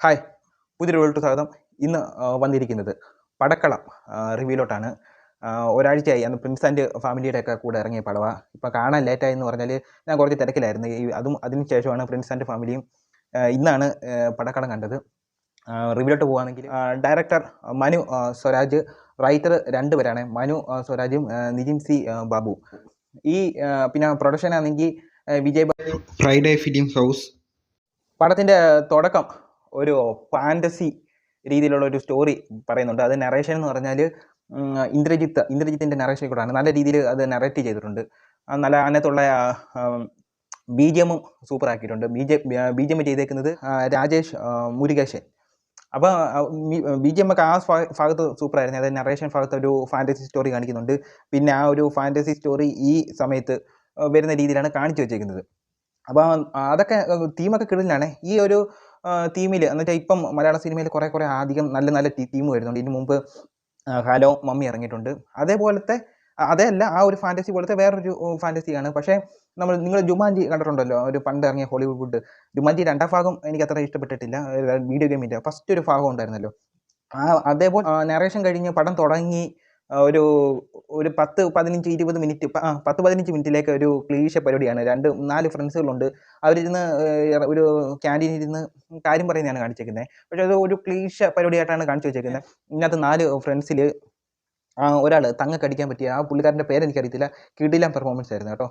Hi, പുതിയൊരു വീഡിയോയിലോട്ട് സ്വാഗതം. ഇന്ന് വന്നിരിക്കുന്നത് പടക്കളം റിവ്യൂലോട്ടാണ്. ഒരാഴ്ചയായി അന്ന് പ്രിൻസ് ആൻഡ് ഫാമിലിയുടെയൊക്കെ കൂടെ ഇറങ്ങിയ പടമാണ്. ഇപ്പോൾ കാണാൻ ലേറ്റായി എന്ന് പറഞ്ഞാൽ ഞാൻ കുറച്ച് തിരക്കിലായിരുന്നു. അതിന് ശേഷമാണ് പ്രിൻസ് ആൻഡ് ഫാമിലിയും ഇന്നാണ് പടക്കളം കണ്ടത്. റിവ്യൂലോട്ട് പോകുകയാണെങ്കിൽ ഡയറക്ടർ മനു സ്വരാജ്, റൈറ്റർ 2 പേരാണ്, മനു സ്വരാജും നിതിൻ സി ബാബു. പിന്നെ പ്രൊഡക്ഷൻ ആണെങ്കിൽ വിജയ് ഫ്രൈഡേ ഫിലിം ഹൗസ്. പടത്തിൻ്റെ തുടക്കം ഒരു ഫാൻറ്റസി രീതിയിലുള്ള ഒരു സ്റ്റോറി പറയുന്നുണ്ട്. അത് നറേഷൻ എന്ന് പറഞ്ഞാൽ ഇന്ദ്രജിത്തിൻ്റെ നറേഷൻ കൂടാണ്. നല്ല രീതിയിൽ അത് നറേറ്റ് ചെയ്തിട്ടുണ്ട്. നല്ല അതിനകത്തുള്ള ബിജിഎമ്മും സൂപ്പർ ആക്കിയിട്ടുണ്ട്. ബിജിഎം ചെയ്തേക്കുന്നത് രാജേഷ് മുരുകേശൻ. അപ്പോൾ ബിജിഎം ഒക്കെ ആ ഭാഗത്ത് സൂപ്പറായിരുന്നു. അതായത് നറേഷൻ ഭാഗത്ത് ഒരു ഫാൻറ്റസി സ്റ്റോറി കാണിക്കുന്നുണ്ട്. പിന്നെ ആ ഒരു ഫാൻറ്റസി സ്റ്റോറി ഈ സമയത്ത് വരുന്ന രീതിയിലാണ് കാണിച്ചു വെച്ചേക്കുന്നത്. അപ്പോൾ അതൊക്കെ തീമൊക്കെ കിടലിലാണ്. ഈ ഒരു തീമിൽ എന്ന് വെച്ചാൽ ഇപ്പം മലയാള സിനിമയിൽ കുറേ അധികം നല്ല തീം വരുന്നുണ്ട്. ഇതിന് മുമ്പ് ഹലോ മമ്മി ഇറങ്ങിയിട്ടുണ്ട്. അതല്ല ആ ഒരു ഫാൻറ്റസി പോലത്തെ വേറൊരു ഫാൻറ്റസിയാണ്. പക്ഷേ നിങ്ങൾ ജുമാൻജി കണ്ടിട്ടുണ്ടല്ലോ, ഒരു പണ്ട് ഇറങ്ങിയ ഹോളിവുഡ് ജുമാൻജി 2ാം ഭാഗം എനിക്ക് അത്ര ഇഷ്ടപ്പെട്ടിട്ടില്ല. വീഡിയോ ഗെയിമിൻ്റെ ഫസ്റ്റ് ഒരു ഭാഗം ഉണ്ടായിരുന്നല്ലോ, അതേപോലെ നറേഷൻ കഴിഞ്ഞ് പടം തുടങ്ങി ഒരു 10-15 മിനിറ്റ് 10-15 മിനിറ്റിലേക്ക് ഒരു ക്ലീശ പരിപാടിയാണ്. 2-4 ഫ്രണ്ട്സുകളുണ്ട്. അവരിരുന്ന് ഒരു ക്യാൻറ്റീനിൽ ഇരുന്ന് കാര്യം പറയുന്നതാണ് കാണിച്ചേക്കുന്നത്. പക്ഷേ അത് ഒരു ക്ലീശ പരിപാടിയായിട്ടാണ് കാണിച്ചു വെച്ചേക്കുന്നത്. ഇതിനകത്ത് 4 ഫ്രണ്ട്സിൽ ഒരാൾ തങ്ങക്കടിക്കാൻ പറ്റിയ ആ പുള്ളിക്കാരൻ്റെ പേരെനിക്കറിയത്തില്ല. കിടിലൻ പെർഫോമൻസ് ആയിരുന്നു കേട്ടോ.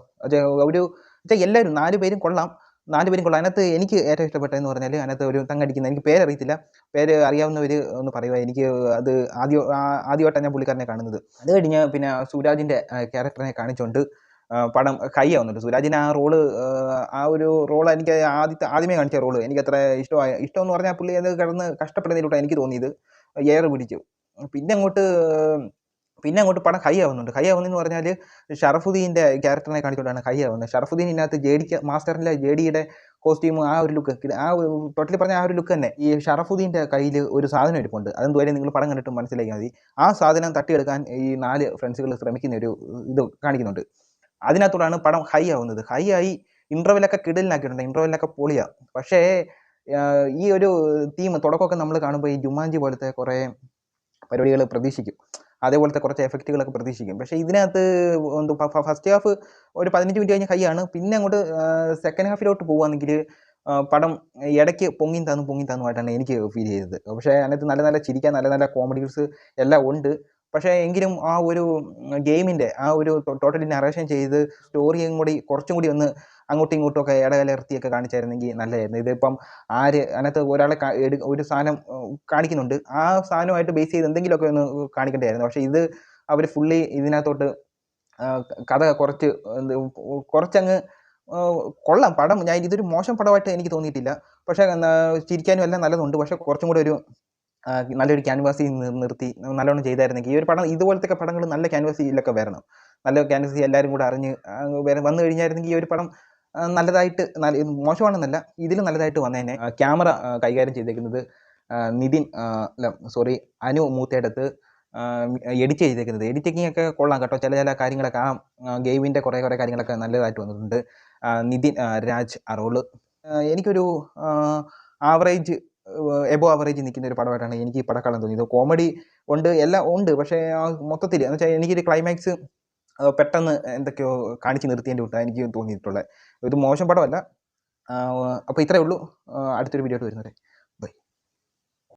എല്ലാവരും 4 പേരും കൊള്ളാം. അതിനകത്ത് എനിക്ക് ഏറ്റവും ഇഷ്ടപ്പെട്ടതെന്ന് പറഞ്ഞാൽ അതിനകത്ത് ഒരു തങ്ങടിക്കുന്ന, എനിക്ക് പേരറിയത്തില്ല, പേര് അറിയാവുന്നവർ ഒന്ന് പറയുക. എനിക്ക് അത് ആദ്യമായിട്ടാണ് ഞാൻ പുള്ളിക്കാരനെ കാണുന്നത്. അത് കഴിഞ്ഞ് പിന്നെ സുരാജിൻ്റെ ക്യാരക്ടറിനെ കാണിച്ചുകൊണ്ട് പടം കൈയാവുന്നുണ്ട്. സുരാജിന് ആ ഒരു റോൾ എനിക്ക് ആദ്യമേ കാണിച്ച റോള് എനിക്ക് അത്ര ഇഷ്ടമെന്ന് പറഞ്ഞാൽ പുള്ളി അത് കിടന്ന് കഷ്ടപ്പെടുന്നതിലൂടെ എനിക്ക് തോന്നിയത് ഏറെ പിടിച്ചു. പിന്നെ അങ്ങോട്ട് പടം കൈയാവുന്നെന്ന് പറഞ്ഞാൽ ഷറഫുദ്ദീൻ്റെ ക്യാരക്ടറിനെ കാണിച്ചുകൊണ്ടാണ് കൈയാവുന്നത്. ഷറഫുദ്ദീൻ ഇതിനകത്ത് മാസ്റ്ററിലെ ജെഡിയുടെ കോസ്റ്റ്യൂം, ആ ഒരു ലുക്ക്, ആ ടോട്ടലി പറഞ്ഞ ആ ഒരു ലുക്ക് തന്നെ. ഈ ഷറഫുദ്ദീൻ്റെ കയ്യിൽ ഒരു സാധനം ഇരിപ്പുണ്ട്. അതെന്തുവരെ നിങ്ങൾ പടം കണ്ടിട്ട് മനസ്സിലാക്കിയാൽ മതി. ആ സാധനം തട്ടിയെടുക്കാൻ ഈ 4 ഫ്രണ്ട്സുകൾ ശ്രമിക്കുന്ന ഒരു ഇത് കാണിക്കുന്നുണ്ട്. അതിനകത്തോടാണ് പടം ഹൈ ആയി. ഇൻ്റർവെല്ലൊക്കെ കിടലിനാക്കിയിട്ടുണ്ട്. ഇൻ്റർവെല്ലൊക്കെ പൊളിയാണ്. പക്ഷേ ഈ ഒരു തീം തുടക്കമൊക്കെ നമ്മൾ കാണുമ്പോൾ ഈ ജുമാൻജി പോലത്തെ കുറേ പരിപാടികൾ പ്രതീക്ഷിക്കും, അതേപോലത്തെ കുറച്ച് എഫക്റ്റുകളൊക്കെ പ്രതീക്ഷിക്കും. പക്ഷേ ഇതിനകത്ത് ഫസ്റ്റ് ഹാഫ് ഒരു 15 മിനിറ്റ് കഴിഞ്ഞ് ഹൈയാണ്. പിന്നെ അങ്ങോട്ട് സെക്കൻഡ് ഹാഫിലോട്ട് പോകുകയാണെങ്കിൽ പടം ഇടയ്ക്ക് പൊങ്ങിയും താന്നുമായിട്ടാണ് എനിക്ക് ഫീൽ ചെയ്തത്. പക്ഷേ അതിനകത്ത് നല്ല ചിരിക്കാൻ നല്ല കോമഡീസ് എല്ലാം ഉണ്ട്. പക്ഷേ എങ്കിലും ആ ഒരു ഗെയിമിൻ്റെ ആ ഒരു ടോട്ടലി നറേഷൻ ചെയ്ത് സ്റ്റോറിയും കൂടി കുറച്ചും കൂടി ഒന്ന് അങ്ങോട്ടും ഇങ്ങോട്ടുമൊക്കെ ഇടകലർത്തിയൊക്കെ കാണിച്ചായിരുന്നെങ്കിൽ നല്ലതായിരുന്നു. ഇതിപ്പം അതിനകത്ത് ഒരാളെ ഒരു സാധനം കാണിക്കുന്നുണ്ട്, ആ സാധനമായിട്ട് ബേസ് ചെയ്ത് എന്തെങ്കിലുമൊക്കെ ഒന്ന് കാണിക്കേണ്ടതായിരുന്നു. പക്ഷേ ഇത് അവർ ഫുള്ളി ഇതിനകത്തോട്ട് കഥ കുറച്ചങ്ങ് കൊള്ളാം പടം. ഇതൊരു മോശം പടമായിട്ട് എനിക്ക് തോന്നിയിട്ടില്ല. പക്ഷേ ചിരിക്കാനും എല്ലാം നല്ലതുണ്ട്. പക്ഷേ കുറച്ചും കൂടെ ഒരു നല്ലൊരു ക്യാൻവാസിൽ നിർത്തി നല്ലോണം ചെയ്തായിരുന്നെങ്കിൽ ഈ ഒരു പടം, ഇതുപോലത്തെ പടങ്ങൾ നല്ല ക്യാൻവാസിലൊക്കെ വരണം. നല്ല ക്യാൻവാസി എല്ലാവരും കൂടെ അറിഞ്ഞ് വന്നു കഴിഞ്ഞായിരുന്നെങ്കിൽ ഈ ഒരു പടം നല്ലതായിട്ട്, മോശമാണെന്നല്ല, ഇതിലും നല്ലതായിട്ട് വന്നേനെ. ക്യാമറ കൈകാര്യം ചെയ്തേക്കുന്നത് അനു മൂത്തേടത്ത്. എഡിറ്റ് ചെയ്തേക്കുന്നത്, എഡിറ്റിംഗ് ഒക്കെ കൊള്ളാം കേട്ടോ. ചില കാര്യങ്ങളൊക്കെ ആ ഗെയിമിൻ്റെ കുറേ കാര്യങ്ങളൊക്കെ നല്ലതായിട്ട് വന്നിട്ടുണ്ട്. നിതിൻ രാജ് അറോള്. എനിക്കൊരു എബോ ആവറേജ് നിൽക്കുന്ന ഒരു പടമായിട്ടാണ് എനിക്ക് ഈ പടക്കളം തോന്നിയത്. കോമഡി ഉണ്ട്, എല്ലാം ഉണ്ട്. പക്ഷേ മൊത്തത്തിൽ എന്ന് വെച്ചാൽ എനിക്കൊരു ക്ലൈമാക്സ് പെട്ടെന്ന് എന്തൊക്കെയോ കാണിച്ച് നിർത്തിയതിൻ്റെ കൂട്ടാണ് എനിക്ക് തോന്നിയിട്ടുള്ളത്. ഇത് മോശം പടമല്ല. അപ്പോൾ ഇത്രയേ ഉള്ളൂ. അടുത്തൊരു വീഡിയോ ആയിട്ട് വരുന്നത്.